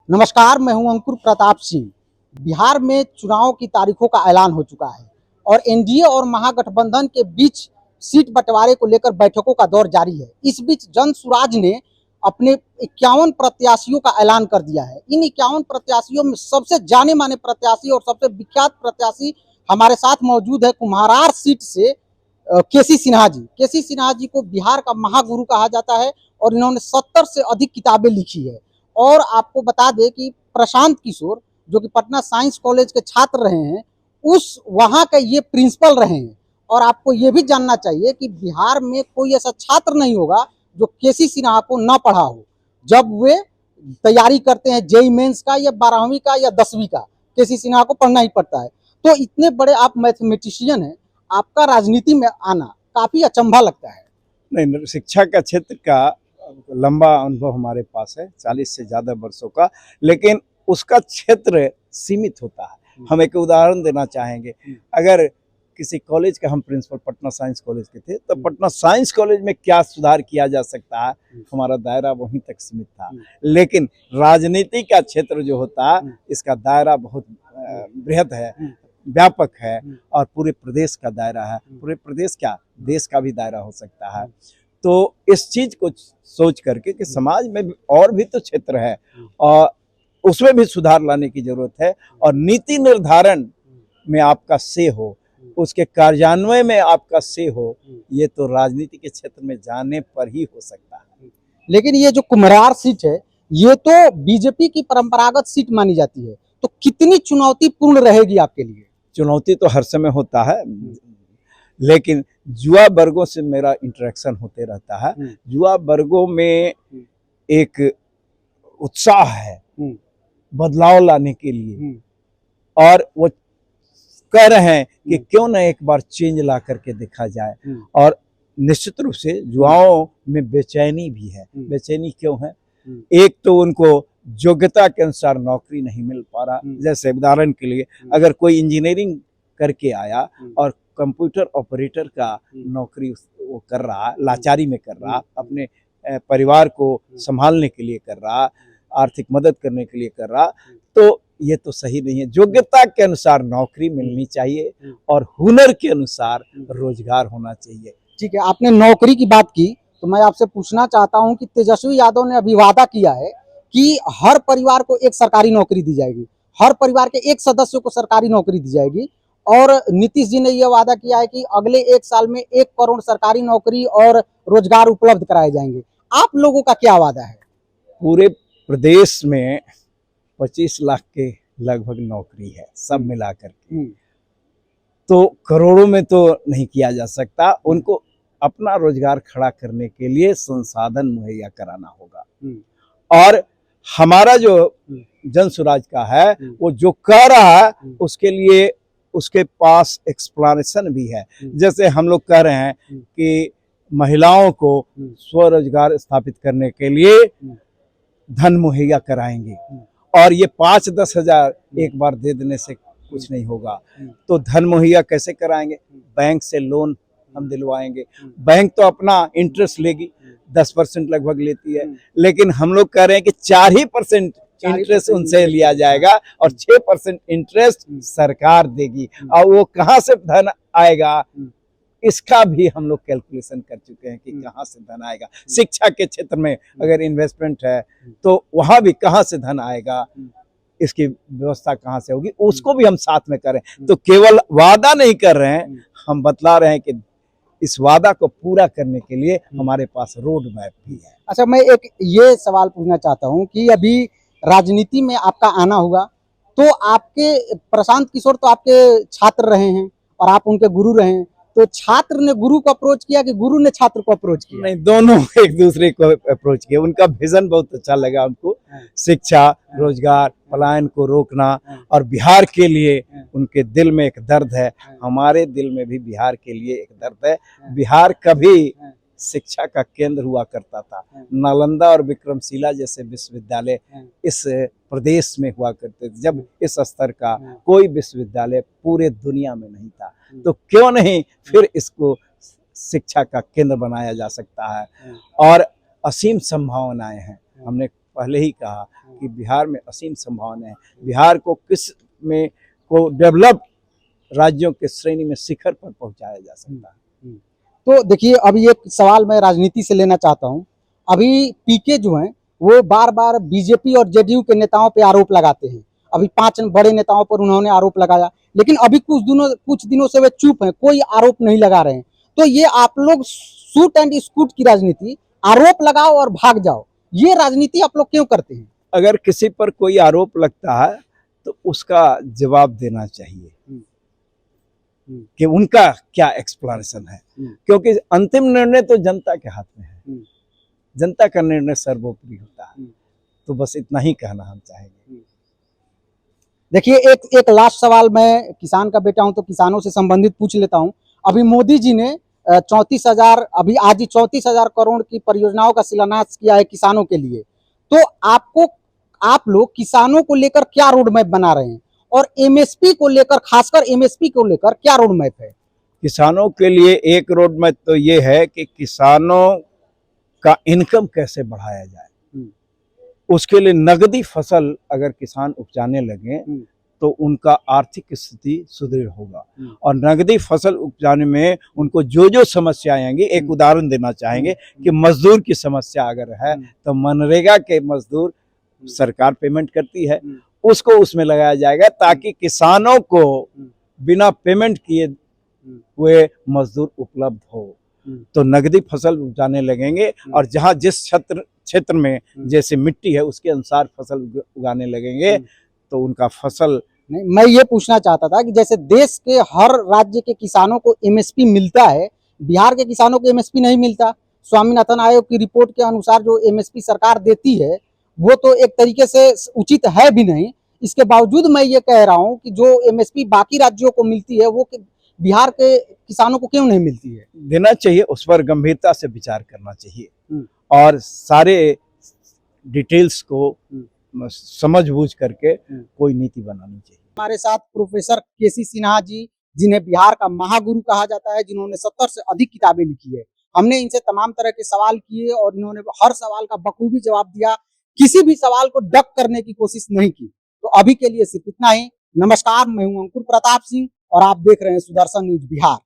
नमस्कार, मैं हूं अंकुर प्रताप सिंह। बिहार में चुनाव की तारीखों का ऐलान हो चुका है और एनडीए और महागठबंधन के बीच सीट बंटवारे को लेकर बैठकों का दौर जारी है। इस बीच जनसुराज ने अपने 51 प्रत्याशियों का ऐलान कर दिया है। इन 51 प्रत्याशियों में सबसे जाने माने प्रत्याशी और सबसे विख्यात प्रत्याशी हमारे साथ मौजूद है। कुम्हारार सीट से केसी सिन्हा जी। केसी सिन्हा जी को बिहार का महागुरु कहा जाता है और इन्होंने 70 से अधिक किताबें लिखी है। और आपको बता दें कि प्रशांत किशोर जो कि पटना साइंस कॉलेज के छात्र रहे हैं, उस वहाँ के ये प्रिंसिपल रहे हैं। और आपको ये भी जानना चाहिए कि बिहार में कोई ऐसा छात्र नहीं होगा जो केसी सिन्हा को ना पढ़ा हो। जब वे तैयारी करते हैं जेईई मेंस का या 12वीं का या 10वीं का, केसी सिन्हा को पढ़ना ही पड़ता है। तो इतने बड़े आप मैथमेटिशियन हैं, आपका राजनीति में आना काफी अचंभा लगता है। नहीं, शिक्षा का क्षेत्र का लंबा अनुभव हमारे पास है, 40 से ज़्यादा वर्षों का, लेकिन उसका क्षेत्र सीमित होता है। हम एक उदाहरण देना चाहेंगे। अगर किसी कॉलेज का हम प्रिंसिपल पटना साइंस कॉलेज के थे, तो पटना साइंस कॉलेज में क्या सुधार किया जा सकता है, हमारा दायरा वहीं तक सीमित था। लेकिन राजनीति का क्षेत्र जो होता है, इसका दायरा बहुत बृहद है, व्यापक है और पूरे प्रदेश का दायरा है। पूरे प्रदेश क्या, देश का भी दायरा हो सकता है। तो इस चीज को सोच करके कि समाज में भी और भी तो क्षेत्र है और उसमें भी सुधार लाने की जरूरत है और नीति निर्धारण में आपका से हो, उसके कार्यान्वयन में आपका से हो, ये तो राजनीति के क्षेत्र में जाने पर ही हो सकता है। लेकिन ये जो कुम्हारार सीट है, ये तो बीजेपी की परंपरागत सीट मानी जाती है, तो कितनी चुनौतीपूर्ण रहेगी आपके लिए? चुनौती तो हर समय होता है, लेकिन युवा वर्गों से मेरा इंटरेक्शन होते रहता है। युवा वर्गों में एक उत्साह है बदलाव लाने के लिए और वो कह रहे हैं कि क्यों ना एक बार चेंज ला करके देखा जाए। और निश्चित रूप से युवाओं में बेचैनी भी है। बेचैनी क्यों है? एक तो उनको योग्यता के अनुसार नौकरी नहीं मिल पा रहा। जैसे उदाहरण के लिए, अगर कोई इंजीनियरिंग करके आया और कंप्यूटर ऑपरेटर का नौकरी वो कर रहा, लाचारी में कर रहा, अपने परिवार को संभालने के लिए कर रहा, आर्थिक मदद करने के लिए कर रहा, तो ये तो सही नहीं है। योग्यता के अनुसार नौकरी मिलनी चाहिए और हुनर के अनुसार रोजगार होना चाहिए। ठीक है, आपने नौकरी की बात की तो मैं आपसे पूछना चाहता हूं कि तेजस्वी यादव ने अभी वादा किया है कि हर परिवार को एक सरकारी नौकरी दी जाएगी, हर परिवार के एक सदस्य को सरकारी नौकरी दी जाएगी। और नीतीश जी ने यह वादा किया है कि अगले 1 साल में 1 करोड़ सरकारी नौकरी और रोजगार उपलब्ध कराए जाएंगे। आप लोगों का क्या वादा है? पूरे प्रदेश में 25 लाख के लगभग नौकरी है, सब मिलाकर के। तो करोड़ों में तो नहीं किया जा सकता, उनको अपना रोजगार खड़ा करने के लिए संसाधन मुहैया कराना होगा। और हमारा जो जनसुराज का है, वो जो कह रहा है उसके लिए उसके पास एक्सप्लेनेशन भी है। जैसे हम लोग कह रहे हैं कि महिलाओं को स्वरोजगार स्थापित करने के लिए धन मुहैया कराएंगे और ये 5-10 हजार एक बार दे देने से कुछ नहीं होगा। तो धन मुहैया कैसे कराएंगे? बैंक से लोन हम दिलवाएंगे। बैंक तो अपना इंटरेस्ट लेगी, 10% लगभग लेती है, लेकिन हम लोग कह रहे हैं कि 4% इंटरेस्ट उनसे लिया जाएगा और 6% इंटरेस्ट सरकार देगी। और वो कहाँ से धन आएगा, इसका भी हम लोग कैलकुलेशन कर चुके हैं कि कहाँ से धन आएगा। शिक्षा के क्षेत्र में अगर इन्वेस्टमेंट है तो वहां भी कहाँ से धन आएगा, इसकी व्यवस्था कहाँ से होगी, उसको भी हम साथ में करें। तो केवल वादा नहीं कर रहे हैं, हम बतला रहे हैं कि इस वादा को पूरा करने के लिए हमारे पास रोड मैप भी है। अच्छा, मैं एक ये सवाल पूछना चाहता हूँ कि अभी राजनीति में आपका आना हुआ तो आपके प्रशांत किशोर तो आपके छात्र रहे हैं और आप उनके गुरु रहे हैं, तो छात्र ने गुरु को अप्रोच किया कि गुरु ने छात्र को अप्रोच किया? नहीं, दोनों एक दूसरे को अप्रोच किया। उनका विजन बहुत अच्छा लगा हमको, शिक्षा, रोजगार, पलायन को रोकना, और बिहार के लिए उनके दिल में एक दर्द है। हमारे दिल में भी बिहार के लिए एक दर्द है। बिहार कभी शिक्षा का केंद्र हुआ करता था। नालंदा और विक्रमशिला जैसे विश्वविद्यालय इस प्रदेश में हुआ करते थे, जब इस स्तर का कोई विश्वविद्यालय पूरे दुनिया में नहीं था। तो क्यों नहीं फिर इसको शिक्षा का केंद्र बनाया जा सकता है। और असीम संभावनाएं हैं। हमने पहले ही कहा कि बिहार में असीम संभावना है। बिहार को किस में को डेवलप राज्यों के श्रेणी में शिखर पर पहुंचाया जा सकता है। तो देखिए, अभी एक सवाल मैं राजनीति से लेना चाहता हूं। अभी पीके जो हैं वो बार बार बीजेपी और जेडीयू के नेताओं पे आरोप लगाते हैं। अभी 5 बड़े नेताओं पर उन्होंने आरोप लगाया, लेकिन अभी कुछ दिनों से वे चुप हैं, कोई आरोप नहीं लगा रहे हैं। तो ये आप लोग शूट एंड स्कूट की राजनीति, आरोप लगाओ और भाग जाओ, ये राजनीति आप लोग क्यों करते हैं? अगर किसी पर कोई आरोप लगता है तो उसका जवाब देना चाहिए कि उनका क्या एक्सप्लेनेशन है, क्योंकि अंतिम निर्णय तो जनता के हाथ में है। जनता का निर्णय सर्वोपरि होता है। तो बस इतना ही कहना हम चाहेंगे। देखिए, एक लास्ट सवाल, मैं किसान का बेटा हूं तो किसानों से संबंधित पूछ लेता हूं। अभी मोदी जी ने 34,000 अभी आज ही 34,000 करोड़ की परियोजनाओं का शिलान्यास किया है किसानों के लिए। तो आप लोग किसानों को लेकर क्या रोड मैप बना रहे हैं, और एमएसपी को लेकर, खासकर एमएसपी को लेकर क्या रोड मैप है? किसानों के लिए एक रोड मैप तो ये है कि किसानों का इनकम कैसे बढ़ाया जाए। उसके लिए नगदी फसल अगर किसान उपजाने लगे तो उनका आर्थिक स्थिति सुदृढ़ होगा। और नगदी फसल उपजाने में उनको जो समस्या आएंगी, एक उदाहरण देना चाहेंगे कि मजदूर की समस्या अगर है तो मनरेगा के मजदूर सरकार पेमेंट करती है, उसको उसमें लगाया जाएगा ताकि किसानों को बिना पेमेंट किए हुए मजदूर उपलब्ध हो। तो नगदी फसल उपजाने लगेंगे और जहाँ जिस क्षेत्र में जैसे मिट्टी है उसके अनुसार फसल उगाने लगेंगे तो उनका फसल। नहीं, मैं ये पूछना चाहता था कि जैसे देश के हर राज्य के किसानों को एमएसपी मिलता है, बिहार के किसानों को एमएसपी नहीं मिलता। स्वामीनाथन आयोग की रिपोर्ट के अनुसार जो एमएसपी सरकार देती है वो तो एक तरीके से उचित है भी नहीं। इसके बावजूद मैं ये कह रहा हूँ कि जो एमएसपी बाकी राज्यों को मिलती है वो बिहार के किसानों को क्यों नहीं मिलती है? देना चाहिए, उस पर गंभीरता से विचार करना चाहिए और सारे डिटेल्स को समझ बूझ करके कोई नीति बनानी चाहिए। हमारे साथ प्रोफेसर केसी सिन्हा जी, जिन्हें बिहार का महागुरु कहा जाता है, जिन्होंने 70 से अधिक किताबें लिखी है। हमने इनसे तमाम तरह के सवाल किए और इन्होंने हर सवाल का बखूबी जवाब दिया, किसी भी सवाल को डक करने की कोशिश नहीं की। तो अभी के लिए सिर्फ इतना ही। नमस्कार, मैं हूं अंकुर प्रताप सिंह और आप देख रहे हैं सुदर्शन न्यूज बिहार।